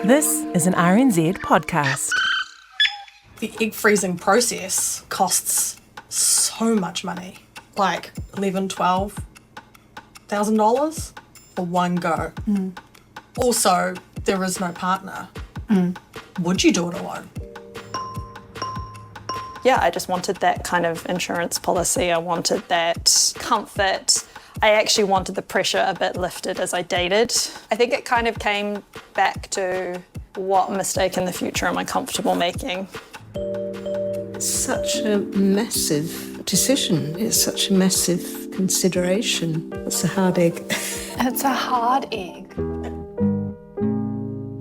This is an RNZ podcast. The egg freezing process costs so much money, like $11,000-12,000 for one go. Also, there is no partner. Would you do it alone? Yeah, I just wanted that kind of insurance policy. I wanted that comfort. I actually wanted the pressure a bit lifted as I dated. I think it kind of came back to what mistake in the future am I comfortable making. Such a massive decision. It's such a massive consideration. It's a hard egg. It's a hard egg.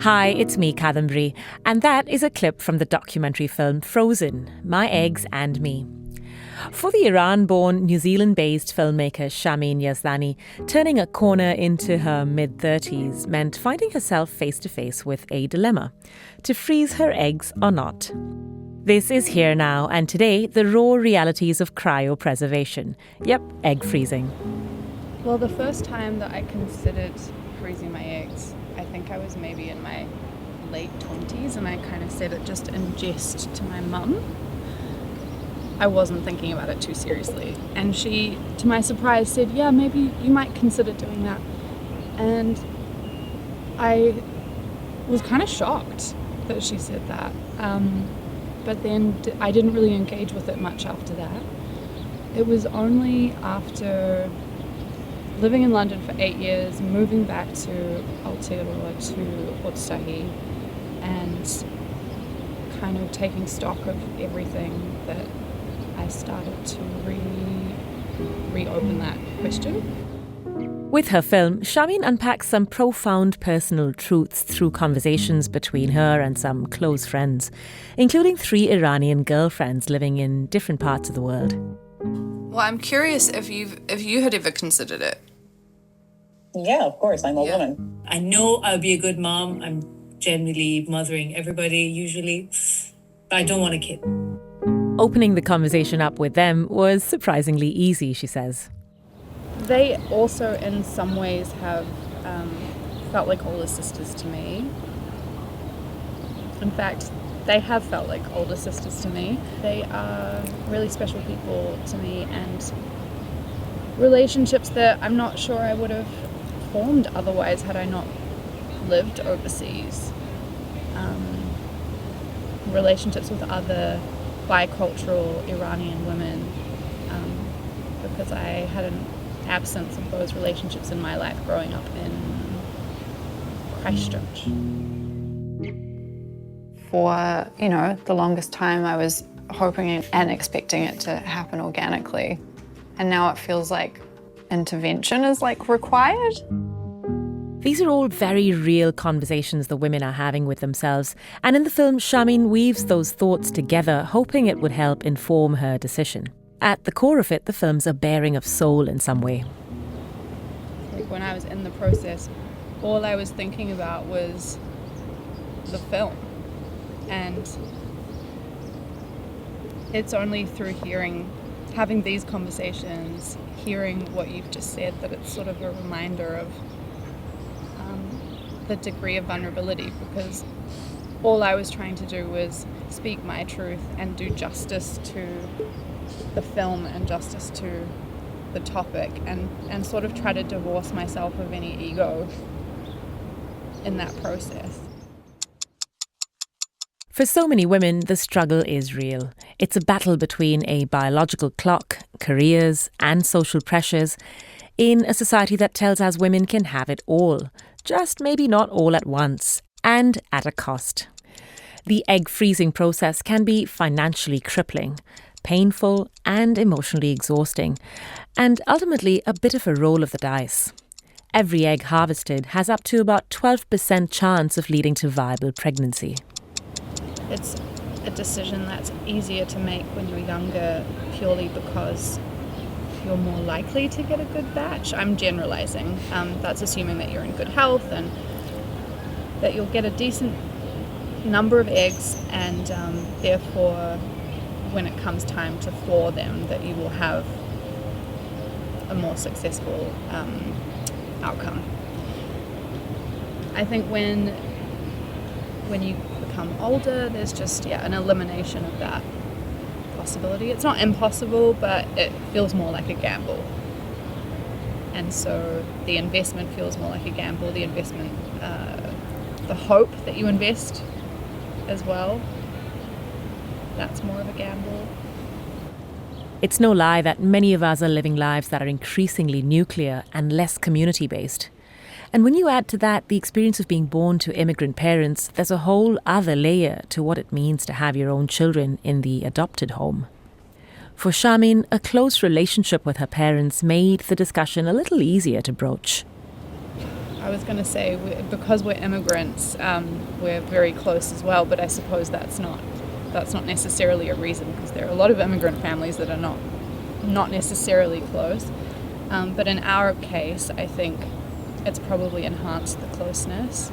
Hi, it's me, Kadambari, and that is a clip from the documentary film Frozen, My Eggs and Me. For the Iran-born, New Zealand-based filmmaker Shamin Yazdani, turning a corner into her mid-30s meant finding herself face-to-face with a dilemma: to freeze her eggs or not. This is Here Now, and today, the raw realities of cryopreservation. Yep, egg freezing. Well, the first time that I considered freezing my eggs, I think I was maybe in my late 20s, and I kind of said it just in jest to my mum. I wasn't thinking about it too seriously. And she, to my surprise, said, yeah, maybe you might consider doing that. And I was kind of shocked that she said that. But then I didn't really engage with it much after that. It was only after living in London for 8 years, moving back to Aotearoa, to Otahi, and kind of taking stock of everything that I started to reopen that question. With her film, Shamin unpacks some profound personal truths through conversations between her and some close friends, including 3 Iranian girlfriends living in different parts of the world. Well, I'm curious if you had ever considered it. Yeah, of course. I'm a woman. I know I'll be a good mom. I'm generally mothering everybody, usually, but I don't want a kid. Opening the conversation up with them was surprisingly easy, she says. They also, in some ways, have felt like older sisters to me. In fact, they have felt like older sisters to me. They are really special people to me, and relationships that I'm not sure I would have formed otherwise had I not lived overseas. Relationships with other bicultural Iranian women, because I had an absence of those relationships in my life growing up in Christchurch. For, the longest time I was hoping and expecting it to happen organically. And now it feels like intervention is required. These are all very real conversations the women are having with themselves. And in the film, Shamin weaves those thoughts together, hoping it would help inform her decision. At the core of it, the film's a bearing of soul in some way. When I was in the process, all I was thinking about was the film. And it's only through having these conversations, hearing what you've just said, that it's sort of a reminder of the degree of vulnerability, because all I was trying to do was speak my truth and do justice to the film and justice to the topic, and sort of try to divorce myself of any ego in that process. For so many women, the struggle is real. It's a battle between a biological clock, careers, and social pressures in a society that tells us women can have it all, just maybe not all at once, and at a cost. The egg freezing process can be financially crippling, painful and emotionally exhausting, and ultimately a bit of a roll of the dice. Every egg harvested has up to about 12% chance of leading to viable pregnancy. It's a decision that's easier to make when you're younger, purely because you're more likely to get a good batch. I'm generalizing. That's assuming that you're in good health and that you'll get a decent number of eggs, and therefore when it comes time to floor them, that you will have a more successful outcome. I think when when you become older, there's just an elimination of that possibility. It's not impossible, but it feels more like a gamble. And so the investment feels more like a gamble. The investment, the hope that you invest as well, that's more of a gamble. It's no lie that many of us are living lives that are increasingly nuclear and less community-based. And when you add to that the experience of being born to immigrant parents, there's a whole other layer to what it means to have your own children in the adopted home. For Shamin, a close relationship with her parents made the discussion a little easier to broach. I was going to say, because we're immigrants, we're very close as well, but I suppose that's not necessarily a reason, because there are a lot of immigrant families that are not necessarily close. But in our case, I think it's probably enhanced the closeness.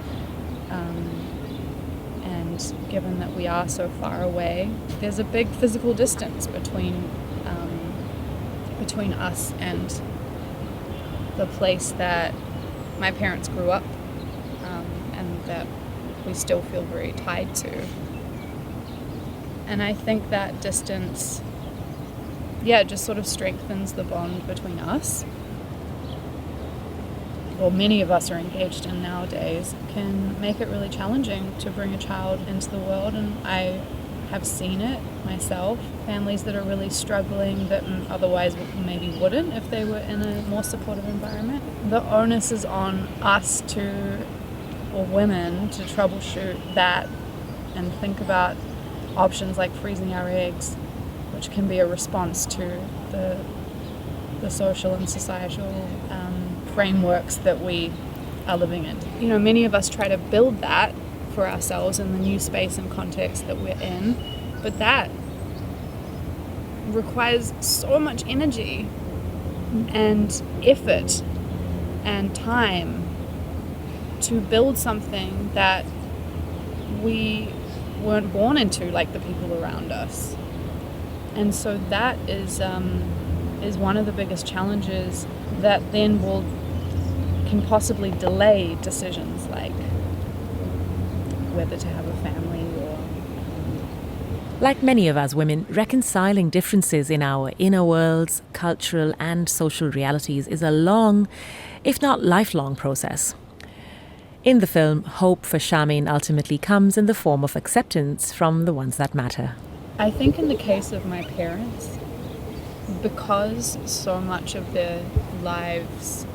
And given that we are so far away, there's a big physical distance between us and the place that my parents grew up, and that we still feel very tied to. And I think that distance, just sort of strengthens the bond between us. Well, many of us are engaged in nowadays, can make it really challenging to bring a child into the world. And I have seen it myself, families that are really struggling that otherwise maybe wouldn't if they were in a more supportive environment. The onus is on us or women, to troubleshoot that and think about options like freezing our eggs, which can be a response to the social and societal frameworks that we are living in. You know, many of us try to build that for ourselves in the new space and context that we're in, but that requires so much energy and effort and time to build something that we weren't born into, like the people around us. And so that is one of the biggest challenges that then can possibly delay decisions like whether to have a family or... Like many of us women, reconciling differences in our inner worlds, cultural and social realities is a long, if not lifelong process. In the film, hope for Shamin ultimately comes in the form of acceptance from the ones that matter. I think in the case of my parents, because so much of their lives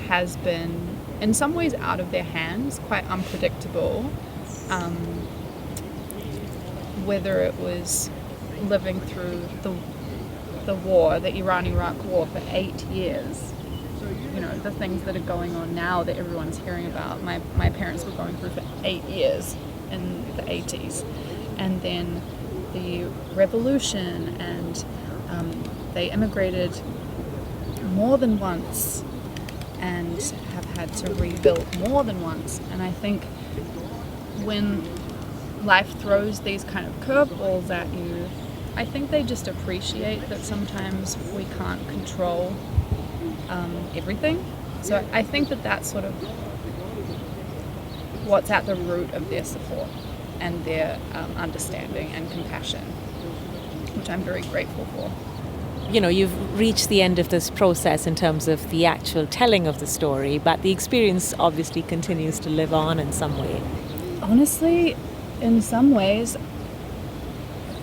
has been, in some ways, out of their hands, quite unpredictable, whether it was living through the war, the Iran-Iraq war for 8 years, you know, the things that are going on now that everyone's hearing about, my parents were going through for 8 years in the 80s. And then the revolution, and they immigrated more than once and have had to rebuild more than once. And I think when life throws these kind of curveballs at you, I think they just appreciate that sometimes we can't control everything. So I think that that's sort of what's at the root of their support and their understanding and compassion, which I'm very grateful for. You know, you've reached the end of this process in terms of the actual telling of the story, but the experience obviously continues to live on in some way. Honestly, in some ways,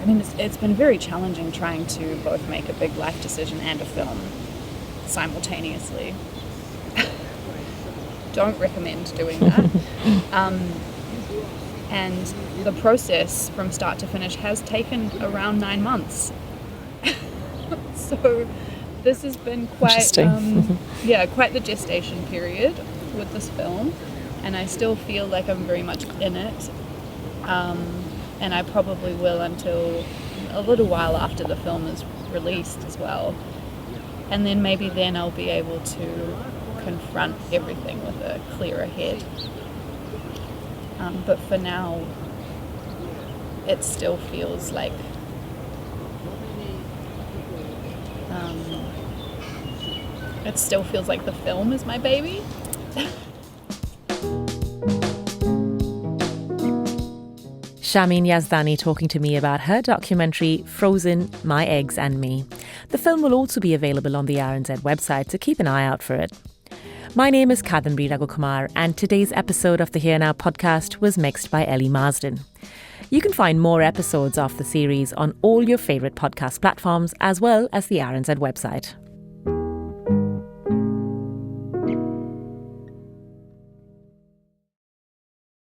I mean, it's been very challenging trying to both make a big life decision and a film simultaneously. Don't recommend doing that. And the process from start to finish has taken around 9 months. So this has been quite, quite the gestation period with this film, and I still feel like I'm very much in it, and I probably will until a little while after the film is released as well, and then maybe then I'll be able to confront everything with a clearer head. But for now, it still feels like the film is my baby. Shamin Yazdani talking to me about her documentary Frozen, My Eggs and Me. The film will also be available on the RNZ website, so keep an eye out for it. My name is Kadambari Raghukumar, and today's episode of the Here Now podcast was mixed by Ellie Marsden. You can find more episodes of the series on all your favourite podcast platforms, as well as the RNZ website.